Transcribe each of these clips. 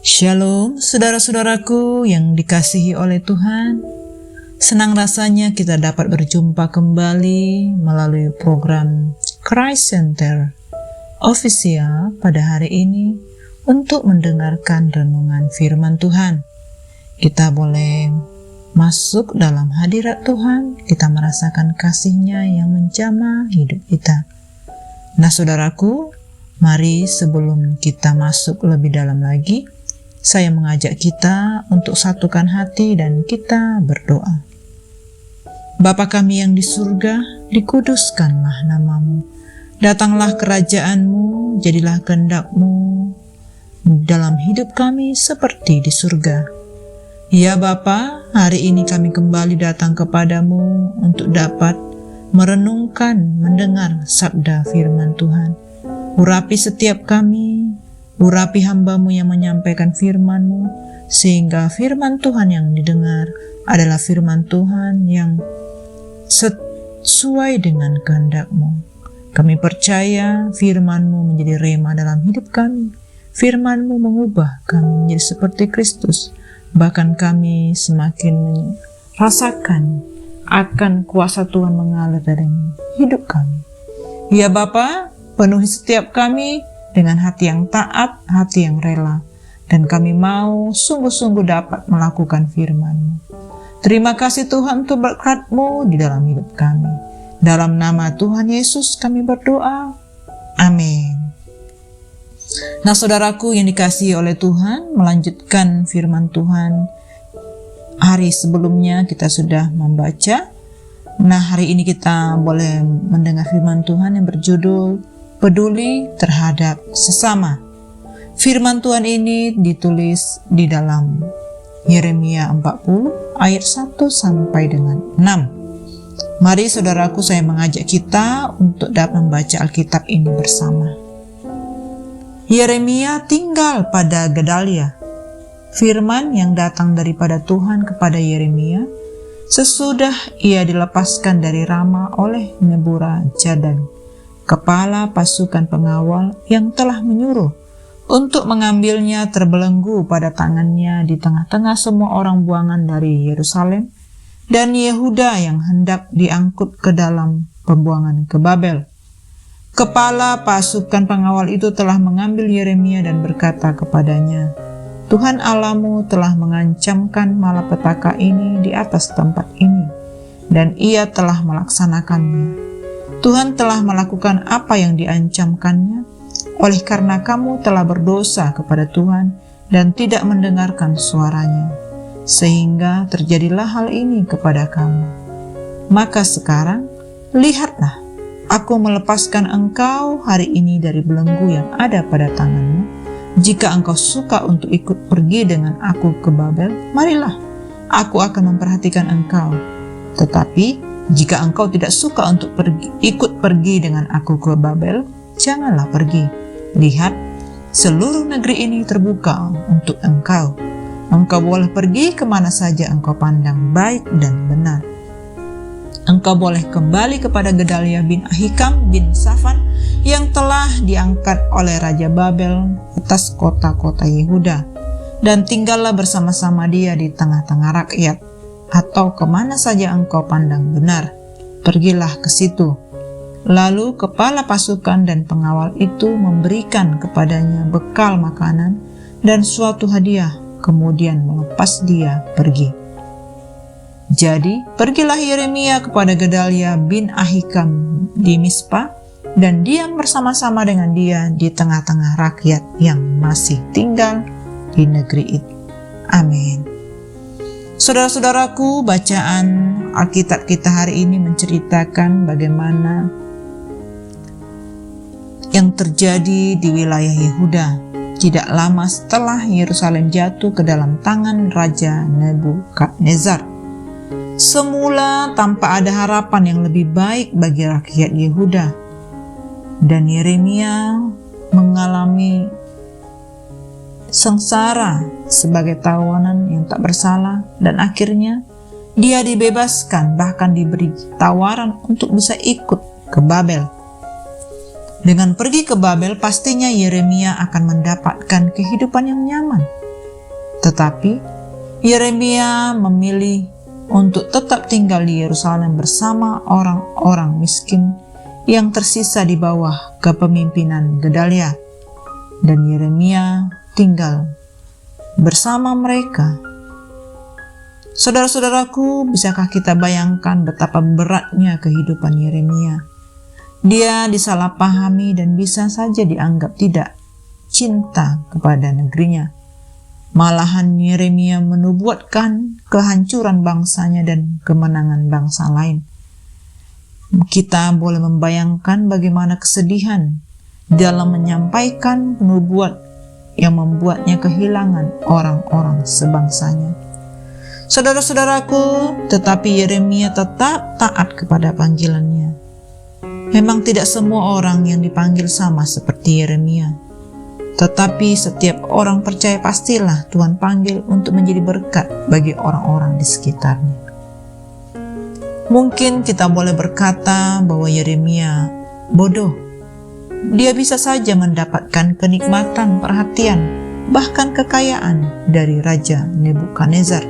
Shalom saudara-saudaraku yang dikasihi oleh Tuhan. Senang rasanya kita dapat berjumpa kembali melalui program Christ Center Official pada hari ini untuk mendengarkan renungan firman Tuhan. Kita boleh masuk dalam hadirat Tuhan, kita merasakan kasih-Nya yang menjamah hidup kita. Nah saudaraku, mari sebelum kita masuk lebih dalam lagi, saya mengajak kita untuk satukan hati dan kita berdoa. Bapa kami yang di surga, dikuduskanlah nama-Mu. Datanglah kerajaan-Mu, jadilah kehendak-Mu dalam hidup kami seperti di surga. Ya Bapa, hari ini kami kembali datang kepadamu untuk dapat merenungkan, mendengar sabda firman Tuhan. Urapi setiap kami, urapi hamba-Mu yang menyampaikan firman-Mu, sehingga firman Tuhan yang didengar adalah firman Tuhan yang sesuai dengan kehendak-Mu. Kami percaya firman-Mu menjadi rema dalam hidup kami. Firman-Mu mengubah kami menjadi seperti Kristus. Bahkan kami semakin merasakan akan kuasa Tuhan mengalir dalam hidup kami. Ya Bapa, penuhi setiap kami dengan hati yang taat, hati yang rela. Dan kami mau sungguh-sungguh dapat melakukan firman-Mu. Terima kasih Tuhan untuk berkat-Mu di dalam hidup kami. Dalam nama Tuhan Yesus kami berdoa. Amin. Nah saudaraku yang dikasihi oleh Tuhan, melanjutkan firman Tuhan. Hari sebelumnya kita sudah membaca. Nah hari ini kita boleh mendengar firman Tuhan yang berjudul peduli terhadap sesama. Firman Tuhan ini ditulis di dalam Yeremia 40 ayat 1 sampai dengan 6. Mari saudaraku, saya mengajak kita untuk dapat membaca Alkitab ini bersama. Yeremia tinggal pada Gedalia. Firman yang datang daripada Tuhan kepada Yeremia sesudah ia dilepaskan dari Rama oleh Nebuzaradan, kepala pasukan pengawal yang telah menyuruh untuk mengambilnya terbelenggu pada tangannya di tengah-tengah semua orang buangan dari Yerusalem dan Yehuda yang hendak diangkut ke dalam pembuangan ke Babel. Kepala pasukan pengawal itu telah mengambil Yeremia dan berkata kepadanya, Tuhan Allahmu telah mengancamkan malapetaka ini di atas tempat ini, dan ia telah melaksanakannya. Tuhan telah melakukan apa yang diancamkannya, oleh karena kamu telah berdosa kepada Tuhan dan tidak mendengarkan suaranya, sehingga terjadilah hal ini kepada kamu. Maka sekarang, lihatlah, aku melepaskan engkau hari ini dari belenggu yang ada pada tanganmu. Jika engkau suka untuk ikut pergi dengan aku ke Babel, marilah, aku akan memperhatikan engkau. Tetapi jika engkau tidak suka untuk ikut pergi dengan aku ke Babel, janganlah pergi. Lihat, seluruh negeri ini terbuka untuk engkau. Engkau boleh pergi kemana saja engkau pandang baik dan benar. Engkau boleh kembali kepada Gedalia bin Ahikam bin Safan yang telah diangkat oleh Raja Babel atas kota-kota Yehuda, dan tinggallah bersama-sama dia di tengah-tengah rakyat. Atau kemana saja engkau pandang benar, pergilah ke situ. Lalu kepala pasukan dan pengawal itu memberikan kepadanya bekal makanan dan suatu hadiah, kemudian melepas dia pergi. Jadi pergilah Yeremia kepada Gedalia bin Ahikam di Mispa, dan diam bersama-sama dengan dia di tengah-tengah rakyat yang masih tinggal di negeri itu. Amin. Saudara-saudaraku, bacaan Alkitab kita hari ini menceritakan bagaimana yang terjadi di wilayah Yehuda tidak lama setelah Yerusalem jatuh ke dalam tangan Raja Nebukadnezar. Semula tanpa ada harapan yang lebih baik bagi rakyat Yehuda, dan Yeremia mengalami sengsara sebagai tawanan yang tak bersalah, dan akhirnya dia dibebaskan, bahkan diberi tawaran untuk bisa ikut ke Babel. Dengan pergi ke Babel, pastinya Yeremia akan mendapatkan kehidupan yang nyaman. Tetapi Yeremia memilih untuk tetap tinggal di Yerusalem bersama orang-orang miskin yang tersisa di bawah kepemimpinan Gedalia. Dan Yeremia tinggal bersama mereka. Saudara-saudaraku, bisakah kita bayangkan betapa beratnya kehidupan Yeremia? Dia disalahpahami dan bisa saja dianggap tidak cinta kepada negerinya. Malahan Yeremia menubuatkan kehancuran bangsanya dan kemenangan bangsa lain. Kita boleh membayangkan bagaimana kesedihan dalam menyampaikan penubuat yang membuatnya kehilangan orang-orang sebangsanya. Saudara-saudaraku, tetapi Yeremia tetap taat kepada panggilannya. Memang tidak semua orang yang dipanggil sama seperti Yeremia. Tetapi setiap orang percaya pastilah Tuhan panggil untuk menjadi berkat bagi orang-orang di sekitarnya. Mungkin kita boleh berkata bahwa Yeremia bodoh. Dia bisa saja mendapatkan kenikmatan, perhatian, bahkan kekayaan dari Raja Nebukadnezar.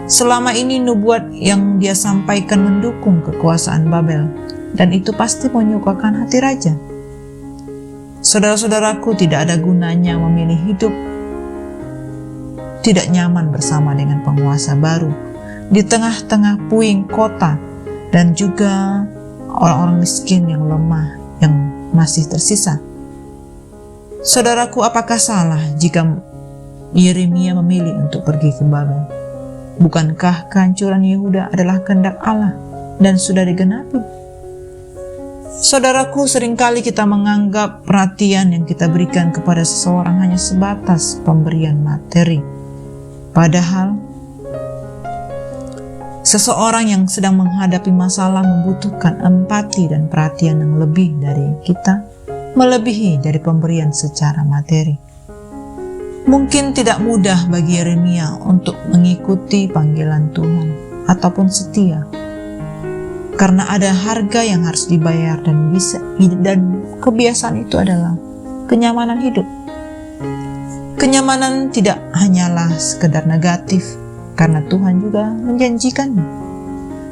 Selama ini nubuat yang dia sampaikan mendukung kekuasaan Babel, dan itu pasti menyukakan hati raja. Saudara-saudaraku, tidak ada gunanya memilih hidup tidak nyaman bersama dengan penguasa baru di tengah-tengah puing kota dan juga orang-orang miskin yang lemah yang masih tersisa. Saudaraku, apakah salah jika Yeremia memilih untuk pergi ke Babel? Bukankah kehancuran Yehuda adalah kehendak Allah dan sudah digenapi? Saudaraku, seringkali kita menganggap perhatian yang kita berikan kepada seseorang hanya sebatas pemberian materi. Padahal, seseorang yang sedang menghadapi masalah membutuhkan empati dan perhatian yang lebih dari kita, melebihi dari pemberian secara materi. Mungkin tidak mudah bagi Yeremia untuk mengikuti panggilan Tuhan ataupun setia, karena ada harga yang harus dibayar dan kebiasaan itu adalah kenyamanan hidup. Kenyamanan tidak hanyalah sekedar negatif, karena Tuhan juga menjanjikannya.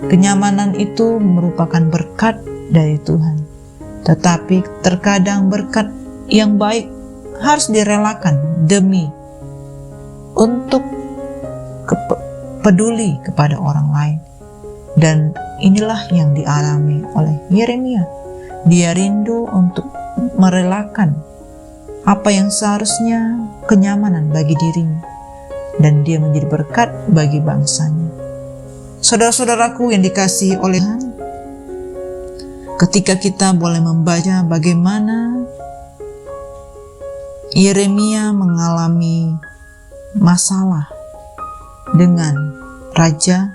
Kenyamanan itu merupakan berkat dari Tuhan, tetapi terkadang berkat yang baik harus direlakan demi untuk peduli kepada orang lain. Dan inilah yang dialami oleh Yeremia. Dia rindu untuk merelakan apa yang seharusnya kenyamanan bagi dirinya, dan dia menjadi berkat bagi bangsanya. Saudara-saudaraku yang dikasihi oleh Tuhan, ketika kita boleh membaca bagaimana Yeremia mengalami masalah dengan raja,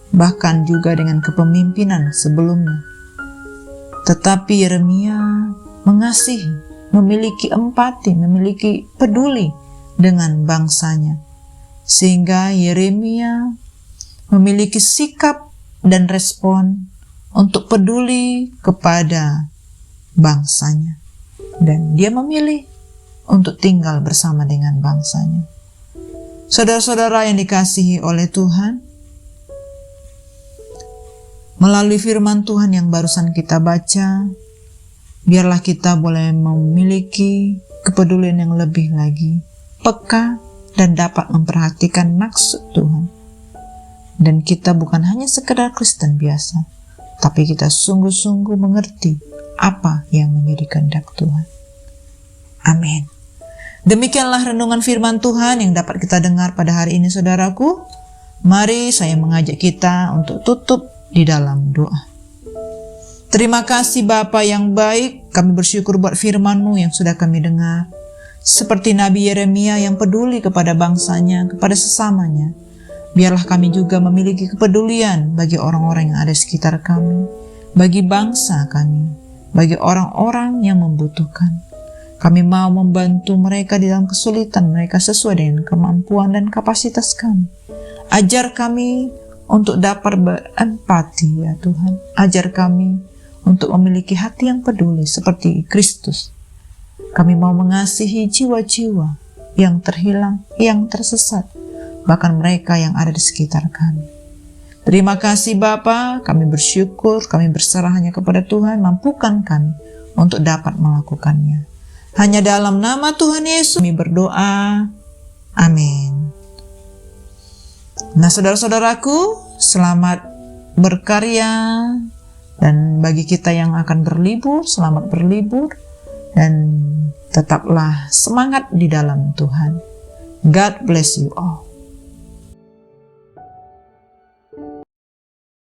bahkan juga dengan kepemimpinan sebelumnya. Tetapi Yeremia mengasihi, memiliki empati, memiliki peduli dengan bangsanya. Sehingga Yeremia memiliki sikap dan respon untuk peduli kepada bangsanya. Dan dia memilih untuk tinggal bersama dengan bangsanya. Saudara-saudara yang dikasihi oleh Tuhan, melalui firman Tuhan yang barusan kita baca, biarlah kita boleh memiliki kepedulian yang lebih lagi, peka dan dapat memperhatikan maksud Tuhan. Dan kita bukan hanya sekedar Kristen biasa, tapi kita sungguh-sungguh mengerti apa yang menjadi kehendak Tuhan. Amin. Demikianlah renungan firman Tuhan yang dapat kita dengar pada hari ini, saudaraku. Mari saya mengajak kita untuk tutup di dalam doa. Terima kasih Bapa yang baik, kami bersyukur buat firman-Mu yang sudah kami dengar. Seperti Nabi Yeremia yang peduli kepada bangsanya, kepada sesamanya, biarlah kami juga memiliki kepedulian bagi orang-orang yang ada di sekitar kami, bagi bangsa kami, bagi orang-orang yang membutuhkan. Kami mau membantu mereka di dalam kesulitan mereka sesuai dengan kemampuan dan kapasitas kami. Ajar kami untuk dapat berempati, ya Tuhan. Ajar kami untuk memiliki hati yang peduli seperti Kristus. Kami mau mengasihi jiwa-jiwa yang terhilang, yang tersesat, bahkan mereka yang ada di sekitar kami. Terima kasih Bapa, kami bersyukur, kami berserah hanya kepada Tuhan, mampukan kami untuk dapat melakukannya. Hanya dalam nama Tuhan Yesus kami berdoa. Amin. Nah saudara-saudaraku, selamat berkarya, dan bagi kita yang akan berlibur, selamat berlibur, dan tetaplah semangat di dalam Tuhan. God bless you all.